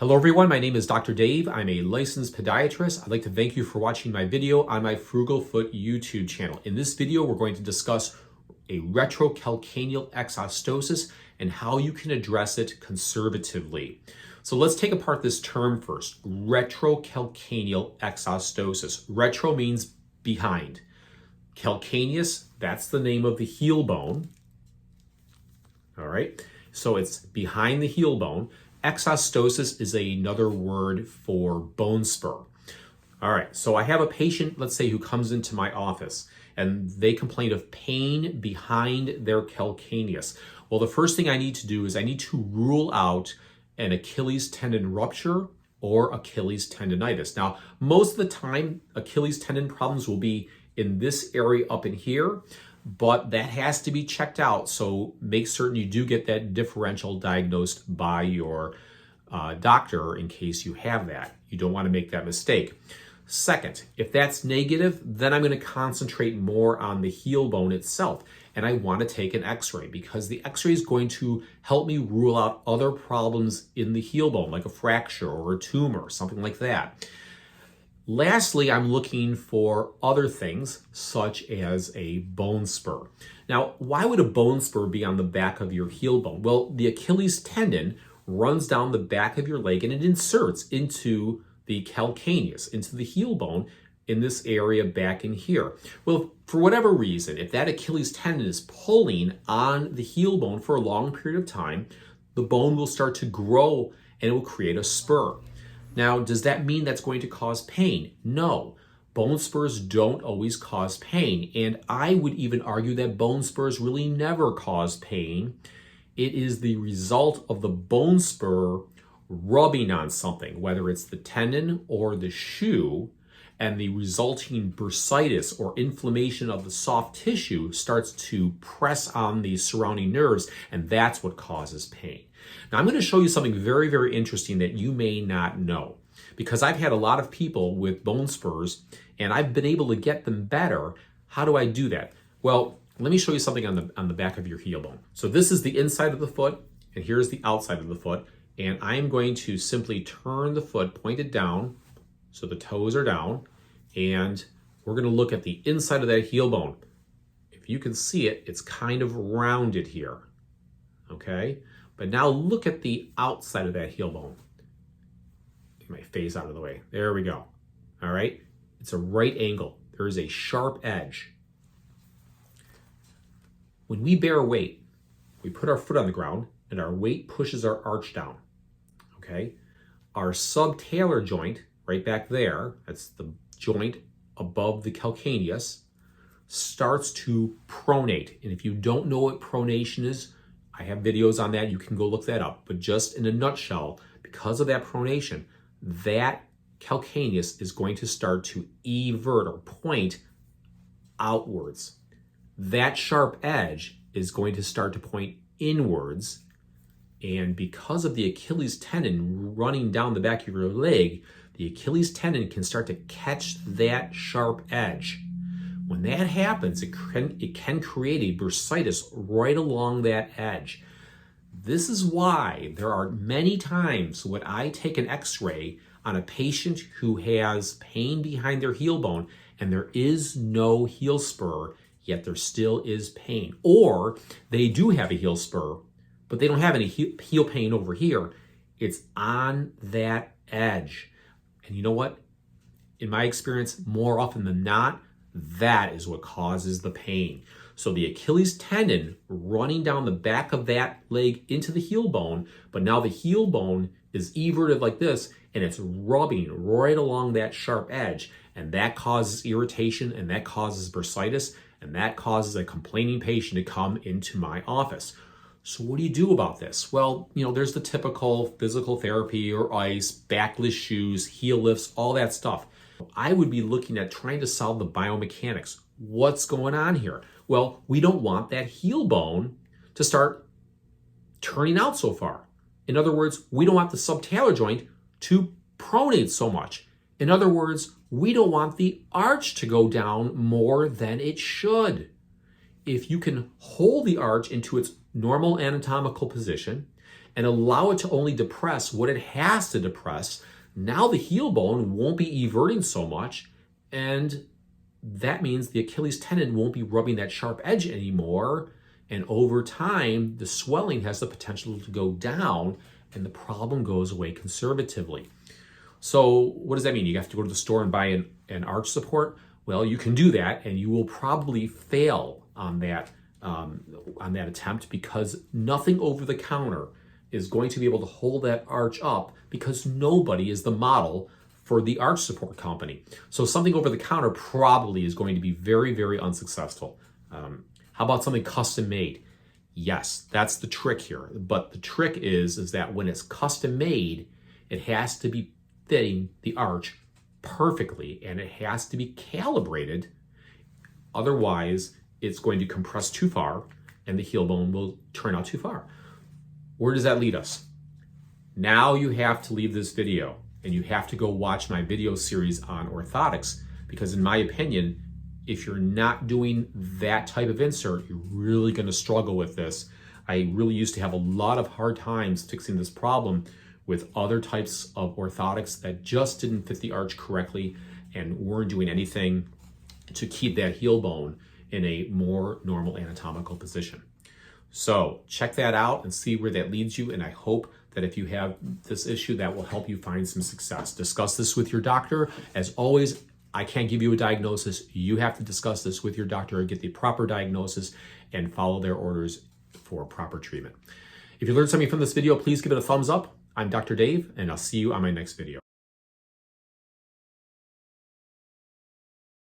Hello everyone, my name is Dr. Dave. I'm a licensed podiatrist. I'd like to thank you for watching my video on my Frugal Foot YouTube channel. In this video, we're going to discuss a retrocalcaneal exostosis and how you can address it conservatively. So let's take apart this term first, retrocalcaneal exostosis. Retro means behind. Calcaneus, that's the name of the heel bone. All right, so it's behind the heel bone. Exostosis is another word for bone spur. All right, so I have a patient, let's say, who comes into my office and they complain of pain behind their calcaneus. Well, the first thing I need to do is I need to rule out an Achilles tendon rupture or Achilles tendonitis. Now, most of the time, Achilles tendon problems will be in this area up in here, but that has to be checked out. So make certain you do get that differential diagnosed by your doctor in case you have that. You don't want to make that mistake. Second, if that's negative, then I'm going to concentrate more on the heel bone itself. And I want to take an x-ray because the x-ray is going to help me rule out other problems in the heel bone, like a fracture or a tumor, something like that. Lastly, I'm looking for other things such as a bone spur. Now, why would a bone spur be on the back of your heel bone? Well, the Achilles tendon runs down the back of your leg and it inserts into the calcaneus, into the heel bone in this area back in here. Well, for whatever reason, if that Achilles tendon is pulling on the heel bone for a long period of time, the bone will start to grow and it will create a spur. Now, does that mean that's going to cause pain? No. Bone spurs don't always cause pain, and I would even argue that bone spurs really never cause pain. It is the result of the bone spur rubbing on something, whether it's the tendon or the shoe, and the resulting bursitis or inflammation of the soft tissue starts to press on the surrounding nerves, and that's what causes pain. Now, I'm going to show you something very, very interesting that you may not know, because I've had a lot of people with bone spurs, and I've been able to get them better. How do I do that? Well, let me show you something on the back of your heel bone. So this is the inside of the foot, and here's the outside of the foot, and I'm going to simply turn the foot pointed down, so the toes are down, and we're going to look at the inside of that heel bone. If you can see it, it's kind of rounded here, okay? But now look at the outside of that heel bone. Get my face out of the way. There we go. All right? It's a right angle. There is a sharp edge. When we bear weight, we put our foot on the ground and our weight pushes our arch down, okay? Our subtalar joint, right back there, that's the joint above the calcaneus, starts to pronate. And if you don't know what pronation is, I have videos on that. You can go look that up. But just in a nutshell, because of that pronation, that calcaneus is going to start to evert or point outwards. That sharp edge is going to start to point inwards. And because of the Achilles tendon running down the back of your leg, the Achilles tendon can start to catch that sharp edge. When that happens, it can create a bursitis right along that edge. This is why there are many times when I take an x-ray on a patient who has pain behind their heel bone and there is no heel spur, yet there still is pain. Or they do have a heel spur, but they don't have any heel pain over here. It's on that edge. And you know what? In my experience, more often than not, that is what causes the pain. So the Achilles tendon running down the back of that leg into the heel bone, but now the heel bone is everted like this, and it's rubbing right along that sharp edge, and that causes irritation, and that causes bursitis, and that causes a complaining patient to come into my office. So what do you do about this? Well, there's the typical physical therapy or ice, backless shoes, heel lifts, all that stuff. I would be looking at trying to solve the biomechanics. What's going on here? Well, we don't want that heel bone to start turning out so far. In other words, we don't want the subtalar joint to pronate so much. In other words, we don't want the arch to go down more than it should. If you can hold the arch into its normal anatomical position and allow it to only depress what it has to depress, now the heel bone won't be everting so much, and that means the Achilles tendon won't be rubbing that sharp edge anymore. And over time, the swelling has the potential to go down and the problem goes away conservatively. So what does that mean? You have to go to the store and buy an arch support? Well, you can do that, and you will probably fail on that attempt, because nothing over the counter is going to be able to hold that arch up, because nobody is the model for the arch support company. So something over the counter probably is going to be very, very unsuccessful. How about something custom made? Yes, that's the trick here. But the trick is that when it's custom made, it has to be fitting the arch perfectly, and it has to be calibrated. Otherwise, it's going to compress too far and the heel bone will turn out too far. Where does that lead us? Now you have to leave this video and you have to go watch my video series on orthotics, because in my opinion, if you're not doing that type of insert, you're really going to struggle with this. I really used to have a lot of hard times fixing this problem with other types of orthotics that just didn't fit the arch correctly and weren't doing anything to keep that heel bone in a more normal anatomical position. So check that out and see where that leads you. And I hope that if you have this issue, that will help you find some success. Discuss this with your doctor. As always, I can't give you a diagnosis. You have to discuss this with your doctor and get the proper diagnosis and follow their orders for proper treatment. If you learned something from this video, please give it a thumbs up. I'm Dr. Dave, and I'll see you on my next video.